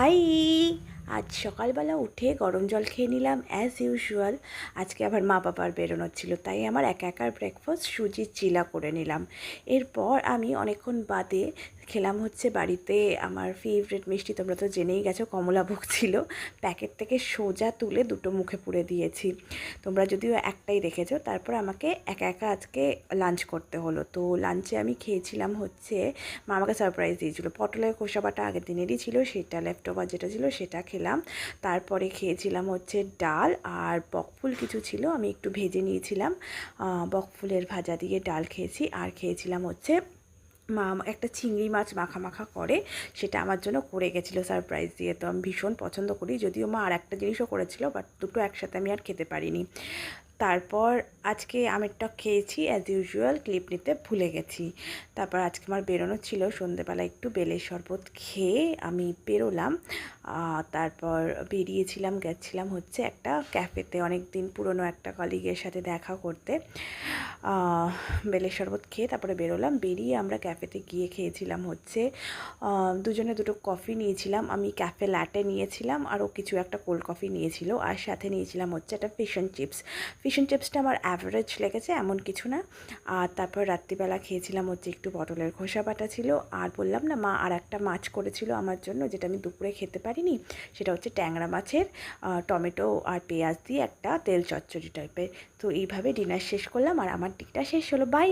High. আজ সকালবেলা উঠে গরম জল খেয়ে নিলাম অ্যাজ ইউজুয়াল। আজকে আবার মা বাবার বেরোনোর ছিল, তাই আমার একা একার ব্রেকফাস্ট সুজির চিলা করে নিলাম। এরপর আমি অনেকক্ষণ বাদে খেলাম হচ্ছে বাড়িতে আমার ফেভারিট মিষ্টি, তোমরা তো জেনেই গেছো কমলাভোগ ছিল। প্যাকেট থেকে সোজা তুলে দুটো মুখে পুরে দিয়েছি, তোমরা যদিও একটাই রেখেছো। তারপর আমাকে একা একা আজকে লাঞ্চ করতে হলো। তো লাঞ্চে আমি খেয়েছিলাম হচ্ছে, মা আমাকে সারপ্রাইজ দিয়েছিলো, পটলের খোসা বাটা আগের দিনেরই ছিল, সেটা লেফট ওভার যেটা ছিল সেটা খেলাম। তারপরে খেয়েছিলাম হচ্ছে ডাল, আর বকফুল কিছু ছিল আমি একটু ভেজে নিয়েছিলাম, বকফুলের ভাজা দিয়ে ডাল খেয়েছি। আর খেয়েছিলাম হচ্ছে মা একটা চিংড়ি মাছ মাখা মাখা করে, সেটা আমার জন্য করে গেছিলো সারপ্রাইজ দিয়ে। তো আমি ভীষণ পছন্দ করি, যদিও মা আর একটা জিনিসও করেছিল, বাট দুটো একসাথে আমি আর খেতে পারিনি। তারপর আজকে আমেরটা খেয়েছি অ্যাজ ইউজুয়াল, ক্লিপ নিতে ভুলে গেছি। তারপর আজকে আমার বেরোনো ছিল, সন্ধেবেলা একটু বেলের শরবত খেয়ে আমি বেরোলাম। তারপর বেরিয়েছিলাম, গেছিলাম হচ্ছে একটা ক্যাফেতে, অনেক দিন পুরনো একটা কলিগের সাথে দেখা করতে। বেলের শরবত খেয়ে তারপরে বেরোলাম। বেরিয়ে আমরা ক্যাফেতে গিয়ে খেয়েছিলাম হচ্ছে, দুজনে দুটো কফি নিয়েছিলাম, আমি ক্যাফে ল্যাটে নিয়েছিলাম, আরও কিছু একটা কোল্ড কফি নিয়েছিল, আর সাথে নিয়েছিলাম হচ্ছে একটা fish and chips. Fish and চিপসটা আমার অ্যাভারেজ লেগেছে, এমন কিছু না। আর তারপর রাত্রিবেলা খেয়েছিলাম হচ্ছে একটু পটলের খোসা বাটা ছিল, আর বললাম না মা আর একটা মাছ করেছিল আমার জন্য, যেটা আমি দুপুরে খেতে পারিনি, সেটা হচ্ছে ট্যাংরা মাছের টমেটো আর পেঁয়াজ দিয়ে একটা তেল চচ্চড়ি টাইপের। তো এইভাবে ডিনার শেষ করলাম, আর আমার দিকটা শেষ হলো। বাই।